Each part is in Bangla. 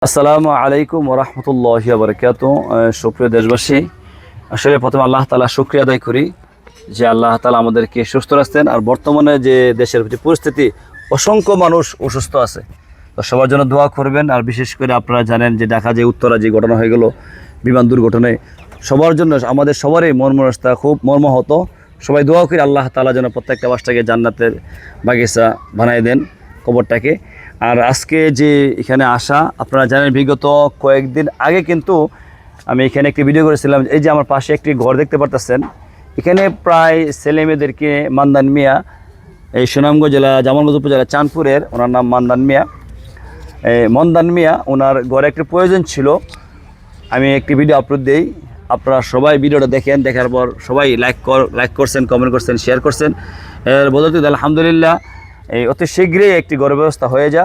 আসসালামু আলাইকুম ওয়া রাহমাতুল্লাহি ওয়া বারাকাতুহু। সুপ্রিয় দেশবাসী, আসলে প্রথমে আল্লাহ তাআলা শুকরিয়া আদায় করি যে আল্লাহ তাআলা আমাদেরকে সুস্থ রাখছেন। আর বর্তমানে যে দেশের যে পরিস্থিতি, অসংখ্য মানুষ অসুস্থ আছে, তো সবার জন্য দোয়া করবেন। আর বিশেষ করে আপনারা জানেন যে ঢাকা যে উত্তরা যে ঘটনা হয়ে গেল বিমান দুর্ঘটনায়, সবার জন্য আমাদের সবারই মর্মরস্তা খুব মর্মাহত। সবাই দোয়া করি আল্লাহ তাআলা যেন প্রত্যেকটা বাসটাকে জান্নাতের বাগিচা বানায় দেন কবরটাকে। আর আজকে যে এখানে আসা, আপনারা জানেন বিগত কয়েকদিন আগে কিন্তু আমি এখানে একটি ভিডিও করেছিলাম। এই যে আমার পাশে একটি ঘর দেখতে পারতেছেন, এখানে প্রায় ছেলে মেয়েদেরকে মান্দান মিয়া, এই সুনামগঞ্জ জেলা জামালগঞ্জ উপজেলা চাঁদপুরের, ওনার নাম মান্দান মিয়া, মন্দান মিয়া, ওনার ঘরে একটি প্রয়োজন ছিল। আমি একটি ভিডিও আপলোড দিই, আপনারা সবাই ভিডিওটা দেখেন, দেখার পর সবাই লাইক করছেন, কমেন্ট করছেন, শেয়ার করছেন। এর বদলতে আলহামদুলিল্লাহ এই অতি শীঘ্রই একটি ঘরের ব্যবস্থা হয়ে যা।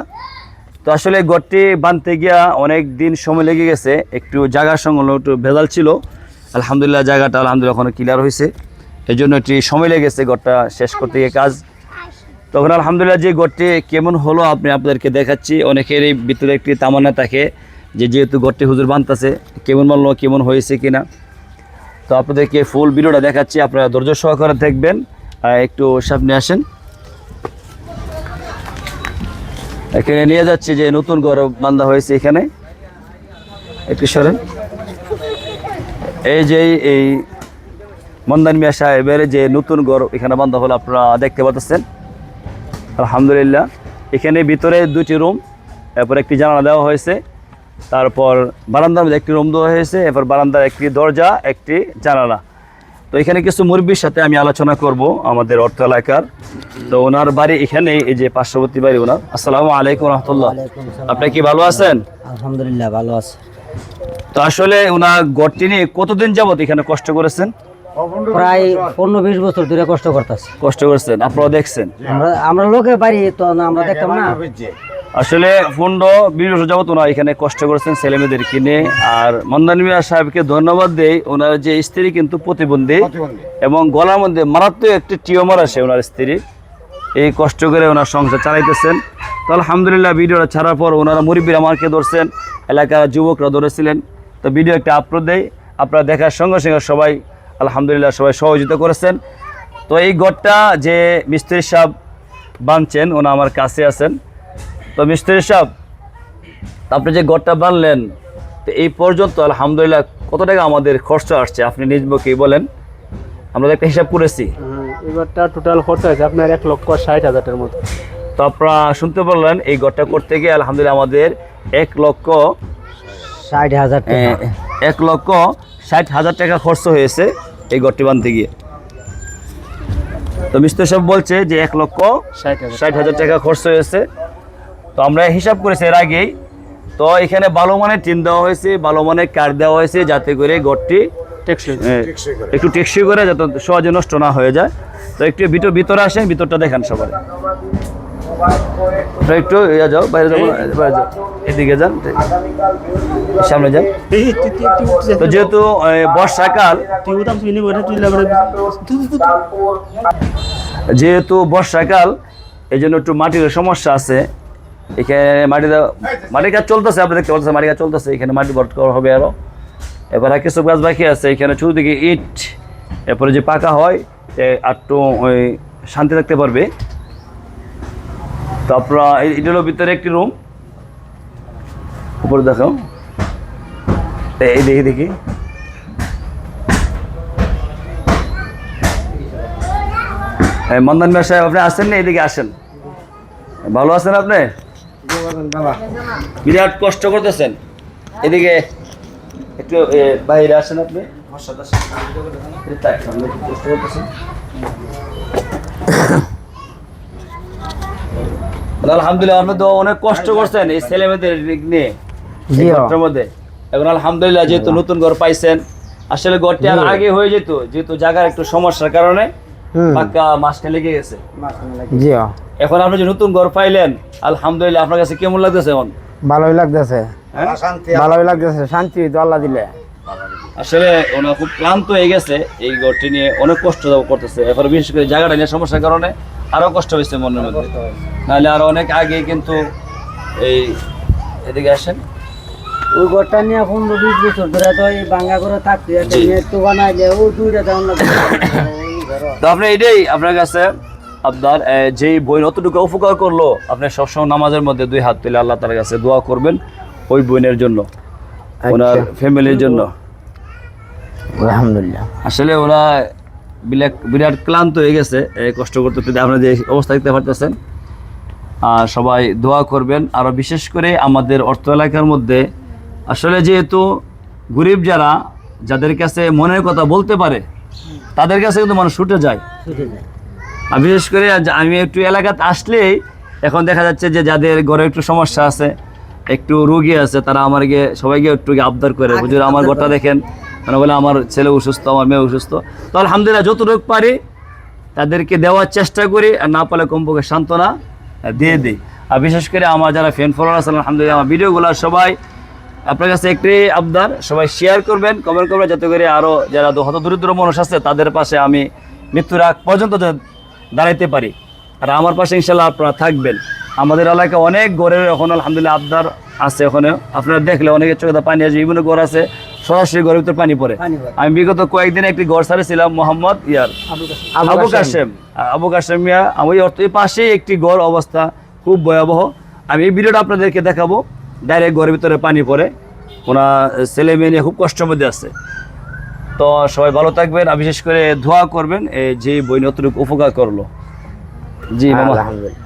তো আসলে ঘরটি বানতে গিয়া অনেক দিন সময় লেগে গেছে, একটু জায়গার সঙ্গে একটু ভেজাল ছিল। আলহামদুলিল্লাহ জায়গাটা আলহামদুলিল্লাহ এখন ক্লিয়ার হয়েছে, এই জন্য একটি সময় লেগেছে ঘরটা শেষ করতে গিয়ে কাজ। তখন আলহামদুলিল্লাহ যে ঘরটি কেমন হলো আপনাদেরকে দেখাচ্ছি। অনেকেরই ভিতরে একটি তামান্না থাকে যে যেহেতু ঘরটি হুজুর বানতেছে কেমন মানলো, কেমন হয়েছে কিনা। তো আপনাদেরকে ফুল ভিডিওটা দেখাচ্ছি, আপনারা ধৈর্য সহকারে দেখবেন। একটু সামনে আসেন, এখানে নিয়ে যাচ্ছে যে নতুন ঘর বান্ধা হয়েছে এখানে। একটু সরেন, এই যে এই মন্দান মিয়া সাহেবের যে নতুন ঘর এখানে বান্ধা হলো, আপনারা দেখতে পাচ্ছেন। আলহামদুলিল্লাহ এখানে ভিতরে দুটি রুম, এরপর একটি জানালা দেওয়া হয়েছে, তারপর বারান্দার মধ্যে একটি রুম দেওয়া হয়েছে, এরপর বারান্দার একটি দরজা, একটি জানালা। তো এখানে কিছু মুরব্বির সাথে আমি আলোচনা করব আমাদের অর্থ এলাকার। তো ওনার বাড়ি এখানে, এই যে পার্শ্ববর্তী বাড়ি ওনার। আসসালামু আলাইকুম রহমতুল্লাহ, আপনি কি ভালো আছেন? আলহামদুলিল্লাহ ভালো আছে। তো আসলে ওনার ঘরটি নিয়ে কতদিন যাবত এখানে কষ্ট করেছেন? প্রায় 15-20 বছর ধরে কষ্ট করতেছি। কষ্ট করেছেন, আপনারা দেখছেন? আমরা লোকে বাড়ি তো আমরা দেখতাম না। আসলে 15-20 বছর যাবত ওনারা এখানে কষ্ট করেছেন ছেলে মেয়েদের কিনে। আর মন্দান মিয়া সাহেবকে ধন্যবাদ দেই, ওনার যে স্ত্রী কিন্তু প্রতিবন্ধী এবং গলার মধ্যে মারাত্মক একটি টিউমার আসে ওনার স্ত্রী। এই কষ্ট করে ওনার সংসার চালাইতেছেন। তো আলহামদুলিল্লাহ ভিডিওটা ছাড়ার পর ওনারা মুরব্বীরা আমাকে ধরছেন, এলাকার যুবকরা ধরেছিলেন। তো ভিডিও একটা আপলোড দেয়, আপনারা দেখার সঙ্গে সঙ্গে সবাই আলহামদুলিল্লাহ সবাই সহযোগিতা করেছেন। তো এই ঘরটা যে মিস্ত্রি সাহেব বানছেন, ওনা আমার কাছে আছেন। তো মিস্ত্রি সাহেব, আপনি যে ঘরটা বানলেন, তো এই পর্যন্ত আলহামদুলিল্লাহ কত টাকা আমাদের খরচ আসছে আপনি নিজ মুখেই বলেন। আমরা একটা হিসাব করেছি, এবারটা টোটাল খরচা হয়েছে আপনার 1,60,000 মতো। তো আপনারা শুনতে পারলেন এই ঘরটা করতে গিয়ে আলহামদুলিল্লাহ আমাদের 1,60,000 টাকা। 1,60,000 টাকা খরচ হয়েছে এই ঘরটি বানতে গিয়ে। তো মিস্ত্রি সাহেব বলছে যে 1,60,000 টাকা খরচ হয়েছে। তো আমরা হিসাব করেছি এর আগেই। তো এখানে ভালো মানের টিন দেওয়া হয়েছে, ভালো মানের কাঠ দেওয়া হয়েছে, যাতে করে ঘরটি একটু টেকসই করে যাতে সহজে নষ্ট না হয়ে যায়। তো একটু ভিতরে আসেন, ভিতরটা দেখেন সবাই। একটু যাও, বাইরে যাবো, বাইরে যাও, এদিকে যান, সামনে যান। তো যেহেতু বর্ষাকাল, এই জন্য একটু মাটির সমস্যা আছে। এখানে মাটির কাজ চলতেছে, আপনি দেখতে পাচ্ছেন মাটির কাজ চলতেছে। এখানে মাটি ভর্তি করা হবে আরো। এবার কিছু গাছ বাকি আছে এখানে, চতুর্দিকে ইট, এরপরে যে পাকা হয় একটু ওই শান্তি থাকতে পারবে। তো আপনারা এটা হলো ভিতরে একটি রুম, উপরে দেখো, এই দেখি মন্দান মিয়া সাহেব আপনি আসেন না, এদিকে আসেন। ভালো আছেন আপনি? বিরাট কষ্ট করতেছেন, এদিকে একটু বাইরে আসেন আপনি। আলহামদুলিল্লাহ আপনি তো অনেক কষ্ট করছেন এই ছেলে মেয়েদের নিয়ে ঘরটার মধ্যে। এখন আলহামদুলিল্লাহ যেহেতু নতুন ঘর পাইছেন, আসলে ঘরটি আর আগে হয়ে যেত, যেহেতু জায়গার একটু সমস্যার কারণে পাক্কা মাসটা লেগে গেছে। এখন আপনি যে নতুন ঘর পাইলেন, আলহামদুলিল্লাহ আপনার কাছে কেমন লাগতেছে? এখন ভালোই লাগতেছে, ভালোই লাগতেছে, শান্তি তো আল্লাহ দিলে। আসলে ওনা খুব ক্লান্ত হয়ে গেছে, এই ঘরটি নিয়ে অনেক কষ্ট করতেছে। এরপরে বিশেষ করে জায়গাটা নিয়ে সমস্যার কারণে আরো কষ্ট হয়েছে মনের মধ্যে। নাহলে আরো অনেক আগে কিন্তু এই এদিকে আসেন, ওই ঘরটা নিয়ে 15-20 বছর ধরে তো এই বাঙ্গা করে থাকতে জি। তো বানাইলে ও দুইটা দাম লাগবে তো আপনি এটাই আপনার কাছে আপনার যেই বোন অতটুকু উপকার করলো আপনি সবসময় নামাজের মধ্যে 2 হাত তুলে আল্লাহ তাআলার কাছে দোয়া করবেন ওই বোনের জন্য, ওনার ফ্যামিলির জন্য। আলহামদুলিল্লাহ। আসলে ওরা বিরাট ক্লান্ত হয়ে গেছে এই কষ্ট করতে করতে, আপনারা যে অবস্থা দেখতে পারতেছেন। আর সবাই দোয়া করবেন। আরও বিশেষ করে আমাদের অর্থ এলাকার মধ্যে আসলে যেহেতু গরিব যারা, যাদের কাছে মনের কথা বলতে পারে তাদের কাছে কিন্তু মানুষ ছুটে যায়। আর বিশেষ করে আমি একটু এলাকাতে আসলেই এখন দেখা যাচ্ছে যে যাদের ঘরে একটু সমস্যা আছে, একটু রোগী আছে, তারা আমার গিয়ে সবাইকে একটু আবদার করে, হুজুর আমার ঘরটা দেখেন, মানে বলে আমার ছেলে অসুস্থ, আমার মেয়ে অসুস্থ। তো আলহামদুলিল্লাহ যতটুকু পারি তাদেরকে দেওয়ার চেষ্টা করি, আর না পারলে কমপক্ষে সান্ত্বনা দিয়ে দিই। আর বিশেষ করে আমার যারা ফ্যান ফলোয়ার আছে আলহামদুলিল্লাহ আমার ভিডিওগুলো সবাই আপনার কাছে একটি আবদার, সবাই শেয়ার করবেন, কমেন্ট করবেন, যাতে করে আরও যারা হত দরিদ্র মানুষ আছে তাদের পাশে আমি মৃত্যুর আগ পর্যন্ত দাঁড়াইতে পারি। আর আমার পাশে ইনশাল্লাহ আপনারা থাকবেন। আমাদের এলাকায় অনেক ঘরের এখন আলহামদুলিল্লাহ আবদার আছে, ওখানে আপনারা দেখলে অনেকের চোখে পানি আছে, বিভিন্ন ঘর আছে সরাসরি ঘরের ভিতরে পানি পড়ে। আমি বিগত কয়েকদিন একটি ঘর ছাড়েছিলাম মোহাম্মদ আবু কাশেম মিয়া, আমি এই পাশেই একটি ঘর অবস্থা খুব ভয়াবহ। আমি এই ভিডিওটা আপনাদেরকে দেখাবো, ডাইরেক্ট ঘরের ভিতরে পানি পড়ে, ওনার ছেলে মেয়ে নিয়ে খুব কষ্টের মধ্যে আছে। তো সবাই ভালো থাকবেন, আর বিশেষ করে দোয়া করবেন যে বই অতটুকু উপকার করলো। জি মামা। আলহামদুলিল্লাহ।